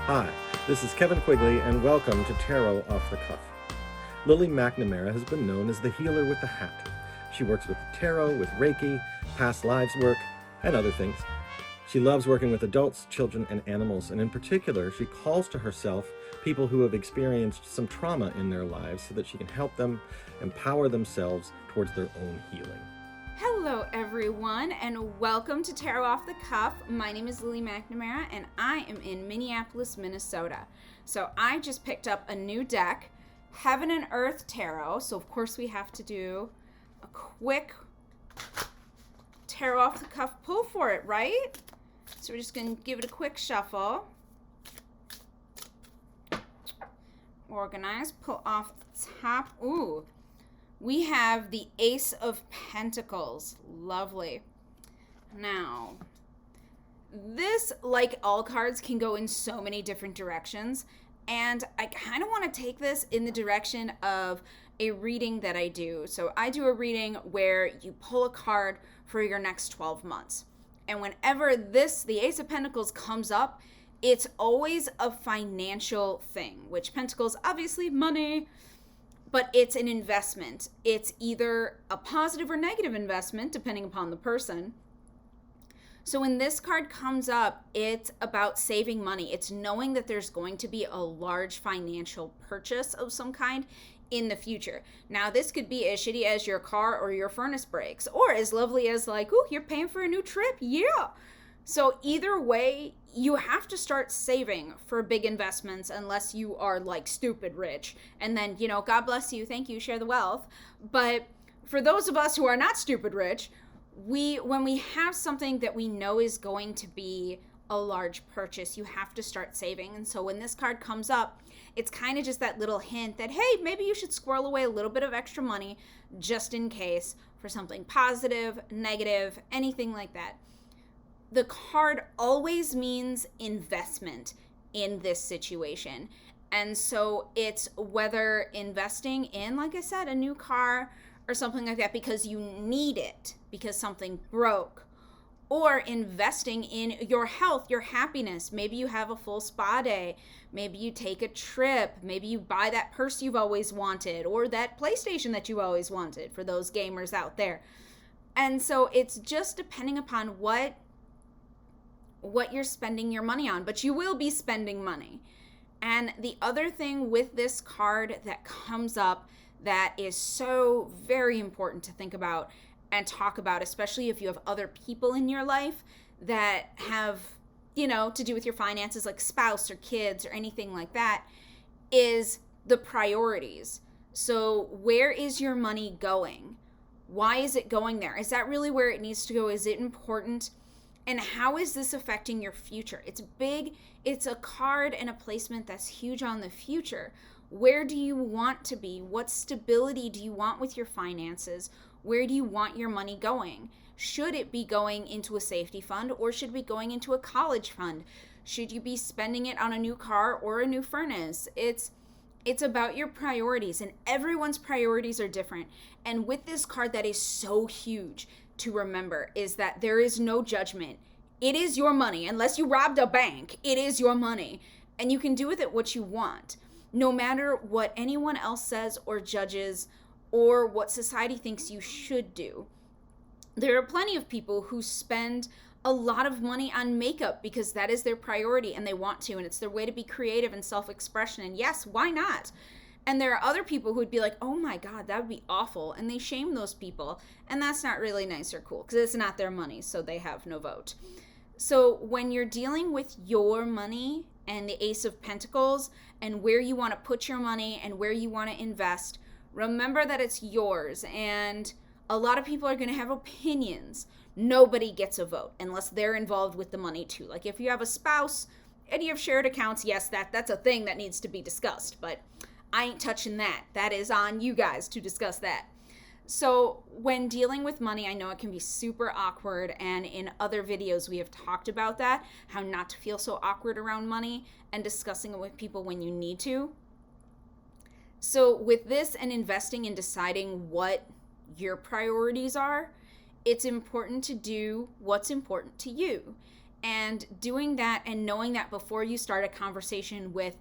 Hi, this is Kevin Quigley, and welcome to Tarot Off the Cuff. Lily McNamara has been known as the healer with the hat. She works with tarot, with Reiki, past lives work, and other things. She loves working with adults, children, and animals, and in particular, she calls to herself people who have experienced some trauma in their lives so that she can help them empower themselves towards their own healing. Hello everyone, and welcome to Tarot Off the Cuff. My name is Lily McNamara and I am in Minneapolis, Minnesota. So I just picked up a new deck, Heaven and Earth Tarot. So of course we have to do a quick Tarot Off the Cuff pull for it, right? So we're just going to give it a quick shuffle. Organize, pull off the top. Ooh. We have the Ace of Pentacles. Lovely. Now, this, like all cards, can go in so many different directions. And I kind of want to take this in the direction of a reading that I do. So I do a reading where you pull a card for your next 12 months. And whenever the Ace of Pentacles comes up, it's always a financial thing, which Pentacles, obviously money, but it's an investment. It's either a positive or negative investment, depending upon the person. So when this card comes up, it's about saving money. It's knowing that there's going to be a large financial purchase of some kind in the future. Now, this could be as shitty as your car or your furnace breaks, or as lovely as like, ooh, you're paying for a new trip. Yeah. So either way, you have to start saving for big investments unless you are like stupid rich. And then, God bless you. Thank you. Share the wealth. But for those of us who are not stupid rich, when we have something that we know is going to be a large purchase, you have to start saving. And so when this card comes up, it's kind of just that little hint that, hey, maybe you should squirrel away a little bit of extra money just in case for something positive, negative, anything like that. The card always means investment in this situation. And so it's whether investing in, like I said, a new car or something like that because you need it, because something broke, or investing in your health, your happiness. Maybe you have a full spa day. Maybe you take a trip. Maybe you buy that purse you've always wanted or that PlayStation that you always wanted for those gamers out there. And so it's just depending upon what you're spending your money on, but you will be spending money. And the other thing with this card that comes up that is so very important to think about and talk about, especially if you have other people in your life that have, to do with your finances, like spouse or kids or anything like that, is the priorities. So where is your money going? Why is it going there? Is that really where it needs to go? Is it important? And how is this affecting your future? It's big. It's a card and a placement that's huge on the future. Where do you want to be? What stability do you want with your finances? Where do you want your money going? Should it be going into a safety fund or should it be going into a college fund? Should you be spending it on a new car or a new furnace? It's about your priorities, and everyone's priorities are different. And with this card that is so huge to remember is that there is no judgment. It is your money. Unless you robbed a bank, it is your money. And you can do with it what you want, no matter what anyone else says or judges or what society thinks you should do. There are plenty of people who spend a lot of money on makeup because that is their priority and they want to, and it's their way to be creative and self-expression. And yes, why not? And there are other people who would be like, oh my God, that would be awful. And they shame those people. And that's not really nice or cool because it's not their money, so they have no vote. So when you're dealing with your money and the Ace of Pentacles and where you want to put your money and where you want to invest, remember that it's yours. And a lot of people are going to have opinions. Nobody gets a vote unless they're involved with the money too. Like if you have a spouse and you have shared accounts, yes, that's a thing that needs to be discussed. But I ain't touching that. That is on you guys to discuss that. So when dealing with money, I know it can be super awkward. And in other videos, we have talked about that, how not to feel so awkward around money and discussing it with people when you need to. So with this and investing and deciding what your priorities are, it's important to do what's important to you. And doing that and knowing that before you start a conversation with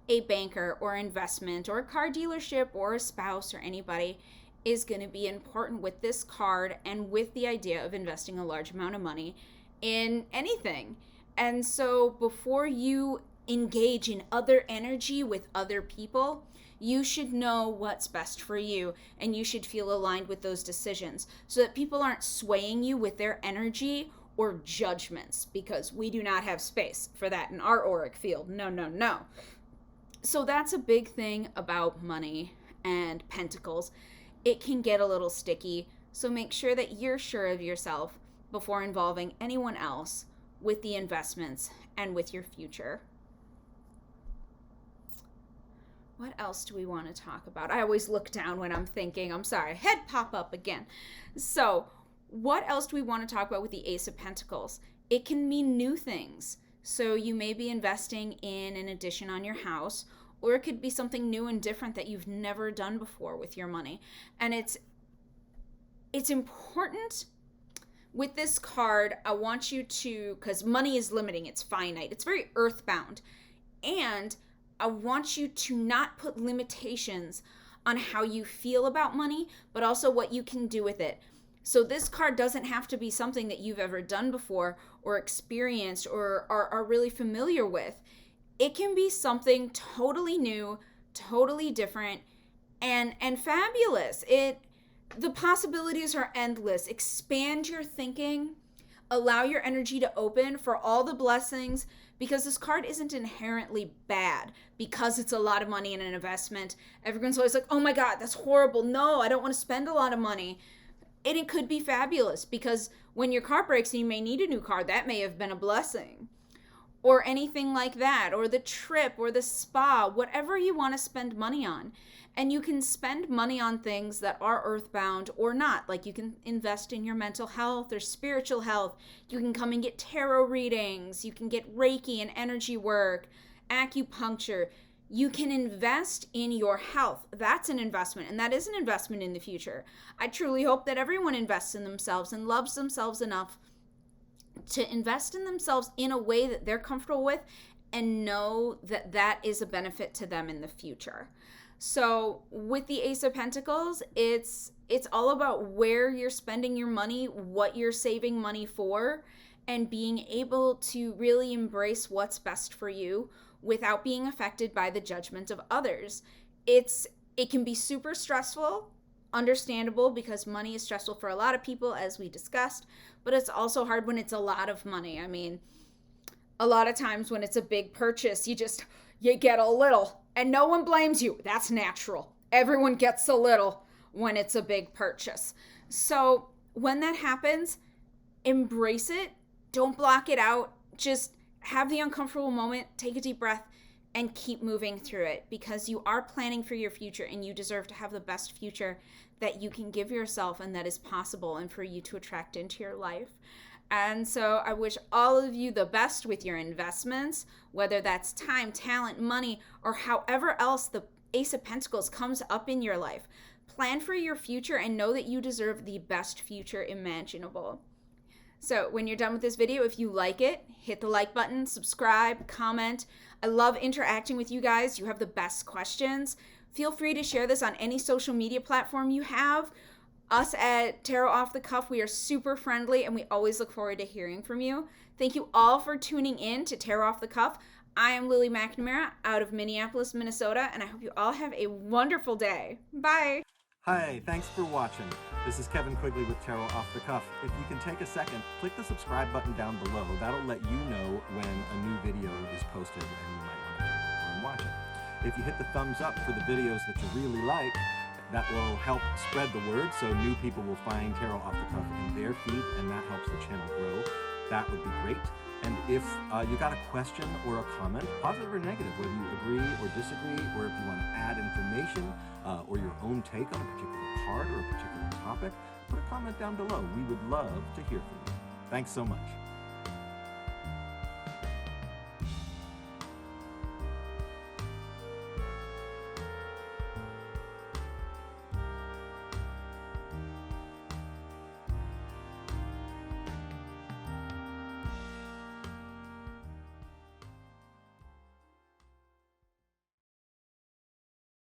a banker or investment or a car dealership or a spouse or anybody is going to be important with this card and with the idea of investing a large amount of money in anything. And so before you engage in other energy with other people, you should know what's best for you, and you should feel aligned with those decisions so that people aren't swaying you with their energy or judgments, because we do not have space for that in our auric field. No, no, no. So that's a big thing about money and pentacles. It can get a little sticky, so make sure that you're sure of yourself before involving anyone else with the investments and with your future. What else do we want to talk about? I always look down when I'm thinking. I'm sorry. Head pop up again. So what else do we want to talk about with the Ace of Pentacles? It can mean new things. So you may be investing in an addition on your house, or it could be something new and different that you've never done before with your money. And it's important with this card. I want you to, because money is limiting, it's finite, it's very earthbound. And I want you to not put limitations on how you feel about money, but also what you can do with it. So this card doesn't have to be something that you've ever done before or experienced or are really familiar with. It can be something totally new, totally different, and fabulous. The possibilities are endless. Expand your thinking. Allow your energy to open for all the blessings, because this card isn't inherently bad because it's a lot of money in an investment. Everyone's always like, oh my God, that's horrible. No, I don't want to spend a lot of money. And it could be fabulous, because when your car breaks and you may need a new car, that may have been a blessing. Or anything like that, or the trip, or the spa, whatever you want to spend money on. And you can spend money on things that are earthbound or not. Like you can invest in your mental health or spiritual health. You can come and get tarot readings. You can get Reiki and energy work, acupuncture. You can invest in your health. That's an investment, and that is an investment in the future. I truly hope that everyone invests in themselves and loves themselves enough to invest in themselves in a way that they're comfortable with and know that that is a benefit to them in the future. So with the Ace of Pentacles, it's all about where you're spending your money, what you're saving money for, and being able to really embrace what's best for you without being affected by the judgment of others. It can be super stressful, understandable, because money is stressful for a lot of people, as we discussed, but it's also hard when it's a lot of money. I mean, a lot of times when it's a big purchase, you get a little, and no one blames you. That's natural. Everyone gets a little when it's a big purchase. So when that happens, embrace it. Don't block it out. Just have the uncomfortable moment, take a deep breath, and keep moving through it, because you are planning for your future and you deserve to have the best future that you can give yourself and that is possible and for you to attract into your life. And so I wish all of you the best with your investments, whether that's time, talent, money, or however else the Ace of Pentacles comes up in your life. Plan for your future and know that you deserve the best future imaginable. So when you're done with this video, if you like it, hit the like button, subscribe, comment. I love interacting with you guys. You have the best questions. Feel free to share this on any social media platform you have. Us at Tarot Off the Cuff, we are super friendly and we always look forward to hearing from you. Thank you all for tuning in to Tarot Off the Cuff. I am Lily McNamara out of Minneapolis, Minnesota, and I hope you all have a wonderful day. Bye. Hi, thanks for watching. This is Kevin Quigley with Tarot Off the Cuff. If you can take a second, click the subscribe button down below. That'll let you know when a new video is posted and you might want to jump over and watch it. If you hit the thumbs up for the videos that you really like, that will help spread the word so new people will find Tarot Off the Cuff in their feed, and that helps the channel grow. That would be great. And if you got a question or a comment, positive or negative, whether you agree or disagree, or if you want to add information or your own take on a particular card or a particular topic, put a comment down below. We would love to hear from you. Thanks so much.